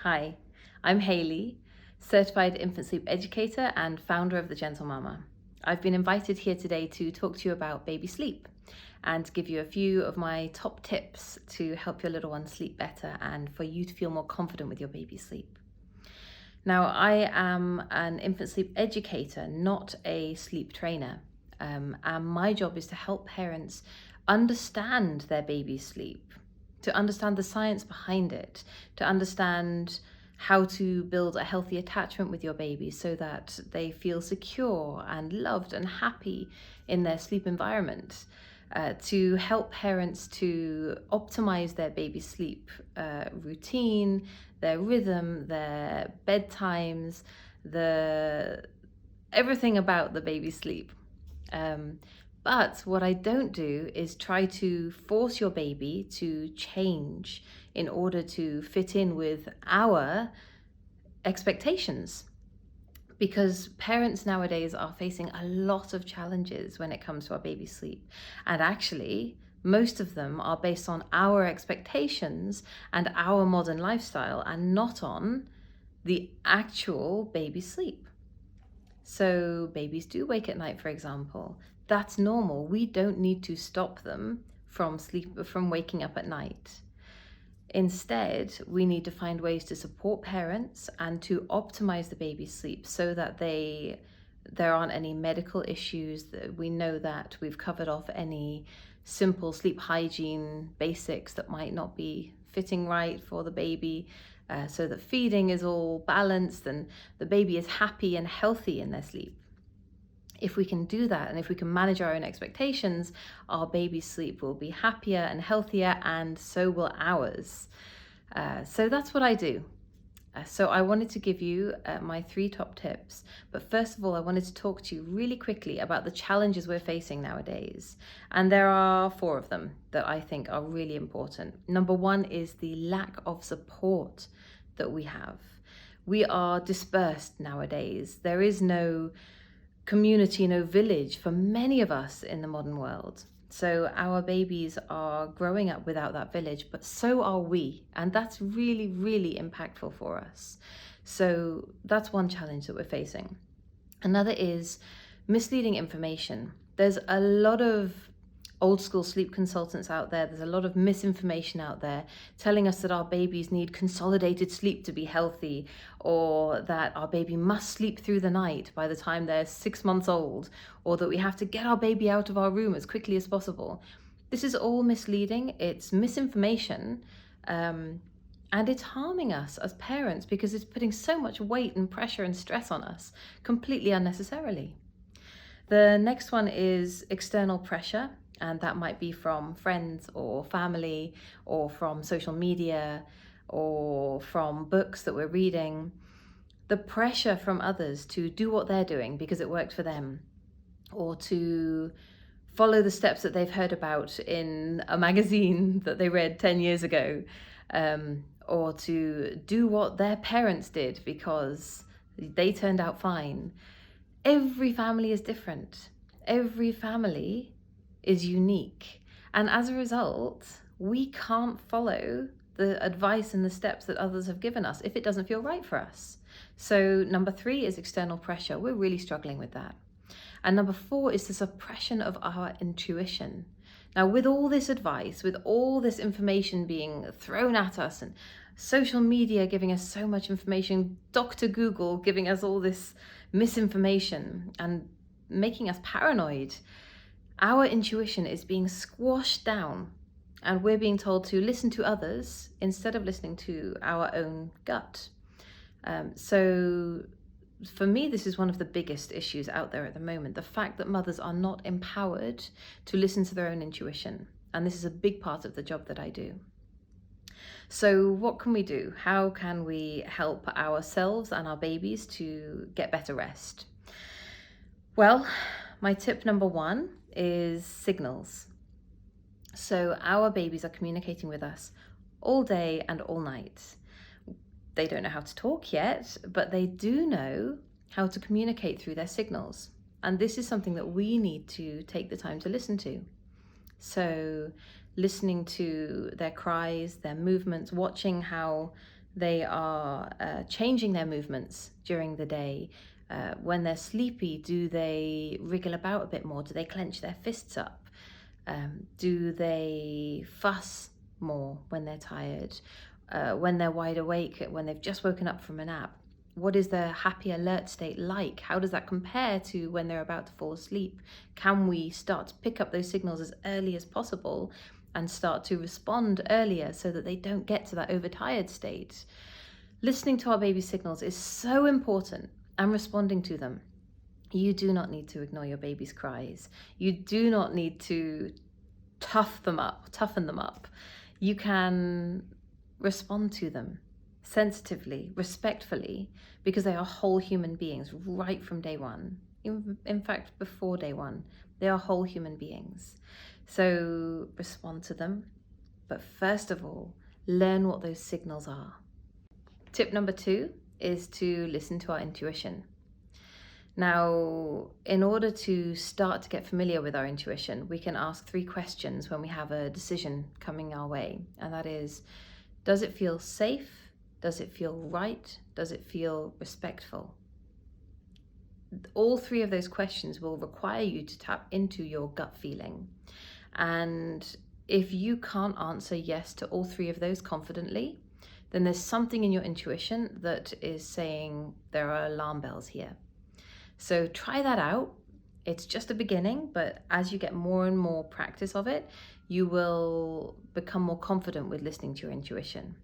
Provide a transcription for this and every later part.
Hi, I'm Hayley, certified infant sleep educator and founder of The Gentle Mama. I've been invited here today to talk to you about baby sleep and give you a few of my top tips to help your little one sleep better and for you to feel more confident with your baby sleep. Now, I am an infant sleep educator, not a sleep trainer. And my job is to help parents understand their baby's sleep, to understand the science behind it, to understand how to build a healthy attachment with your baby so that they feel secure and loved and happy in their sleep environment, to help parents to optimize their baby sleep routine, their rhythm, their bedtimes, everything about the baby sleep. But what I don't do is try to force your baby to change in order to fit in with our expectations. Because parents nowadays are facing a lot of challenges when it comes to our baby sleep. And actually, most of them are based on our expectations and our modern lifestyle and not on the actual baby sleep. So babies do wake at night, for example. That's normal. We don't need to stop them from waking up at night. Instead, we need to find ways to support parents and to optimize the baby's sleep so that there aren't any medical issues. That we know that we've covered off any simple sleep hygiene basics that might not be fitting right for the baby, so that feeding is all balanced and the baby is happy and healthy in their sleep. If we can do that and if we can manage our own expectations, our baby's sleep will be happier and healthier, and so will ours. So that's what I do. So I wanted to give you my 3 top tips. But first of all, I wanted to talk to you really quickly about the challenges we're facing nowadays. And there are 4 of them that I think are really important. Number 1 is the lack of support that we have. We are dispersed nowadays. There is no community, no village for many of us in the modern world. So our babies are growing up without that village, but so are we. And that's really, really impactful for us. So that's one challenge that we're facing. Another is misleading information. There's a lot of old school sleep consultants out there. There's a lot of misinformation out there telling us that our babies need consolidated sleep to be healthy, or that our baby must sleep through the night by the time they're 6 months old, or that we have to get our baby out of our room as quickly as possible. This is all misleading. It's misinformation, and it's harming us as parents because it's putting so much weight and pressure and stress on us completely unnecessarily. The next one is external pressure. And that might be from friends or family, or from social media, or from books that we're reading. The pressure from others to do what they're doing because it worked for them, or to follow the steps that they've heard about in a magazine that they read 10 years ago, or to do what their parents did because they turned out fine. Every family is different. Every family is unique. And as a result, we can't follow the advice and the steps that others have given us if it doesn't feel right for us. So number 3 is external pressure. We're really struggling with that. And number 4 is the suppression of our intuition. Now, with all this advice, with all this information being thrown at us, and social media giving us so much information, Dr. Google giving us all this misinformation and making us paranoid, our intuition is being squashed down, and we're being told to listen to others instead of listening to our own gut. So for me, this is one of the biggest issues out there at the moment, the fact that mothers are not empowered to listen to their own intuition. And this is a big part of the job that I do. So what can we do? How can we help ourselves and our babies to get better rest? Well, my tip number 1 is signals. So our babies are communicating with us all day and all night. They don't know how to talk yet, but they do know how to communicate through their signals. And this is something that we need to take the time to listen to. So listening to their cries, their movements, watching how They are changing their movements during the day. When they're sleepy, do they wriggle about a bit more? Do they clench their fists up? Do they fuss more when they're tired? When they're wide awake, when they've just woken up from a nap? What is their happy alert state like? How does that compare to when they're about to fall asleep? Can we start to pick up those signals as early as possible and start to respond earlier so that they don't get to that overtired state? Listening to our baby's signals is so important, and responding to them. You do not need to ignore your baby's cries. You do not need to toughen them up. You can respond to them sensitively, respectfully, because they are whole human beings right from day one. In fact, before day one, they are whole human beings. So respond to them, but first of all, learn what those signals are. Tip number 2 is to listen to our intuition. Now, in order to start to get familiar with our intuition, we can ask 3 questions when we have a decision coming our way. And that is, does it feel safe? Does it feel right? Does it feel respectful? All 3 of those questions will require you to tap into your gut feeling. And if you can't answer yes to all 3 of those confidently, then there's something in your intuition that is saying there are alarm bells here. So try that out. It's just a beginning, but as you get more and more practice of it, you will become more confident with listening to your intuition.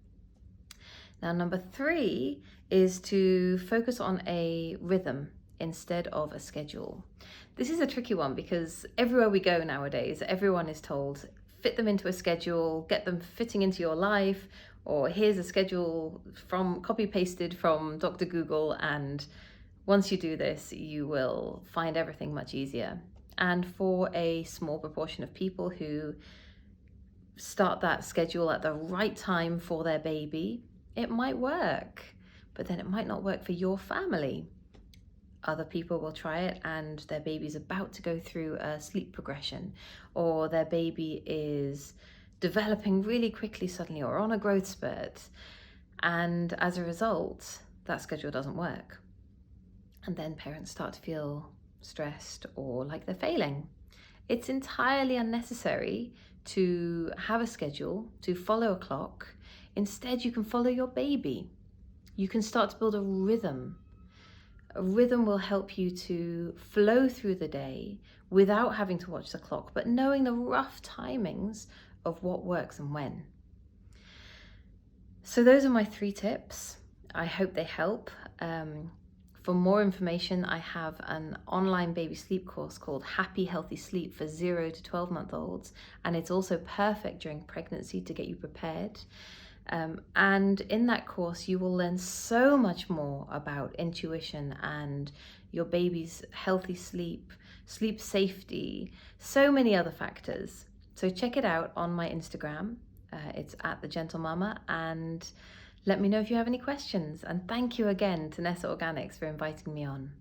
Now, number 3 is to focus on a rhythm instead of a schedule. This is a tricky one because everywhere we go nowadays, everyone is told, fit them into a schedule, get them fitting into your life, or here's a schedule copy-pasted from Dr. Google, and once you do this, you will find everything much easier. And for a small proportion of people who start that schedule at the right time for their baby, it might work, but then it might not work for your family. Other people will try it and their baby's about to go through a sleep progression, or their baby is developing really quickly suddenly, or on a growth spurt. And as a result, that schedule doesn't work. And then parents start to feel stressed or like they're failing. It's entirely unnecessary to have a schedule, to follow a clock. Instead, you can follow your baby. You can start to build a rhythm. A rhythm will help you to flow through the day without having to watch the clock, but knowing the rough timings of what works and when. So those are my 3 tips. I hope they help. For more information, I have an online baby sleep course called Happy Healthy Sleep for 0 to 12-month-olds, and it's also perfect during pregnancy to get you prepared. And in that course, you will learn so much more about intuition and your baby's healthy sleep, sleep safety, so many other factors. So check it out on my Instagram. It's @thegentlemama, and let me know if you have any questions. And thank you again to NESSA Organics for inviting me on.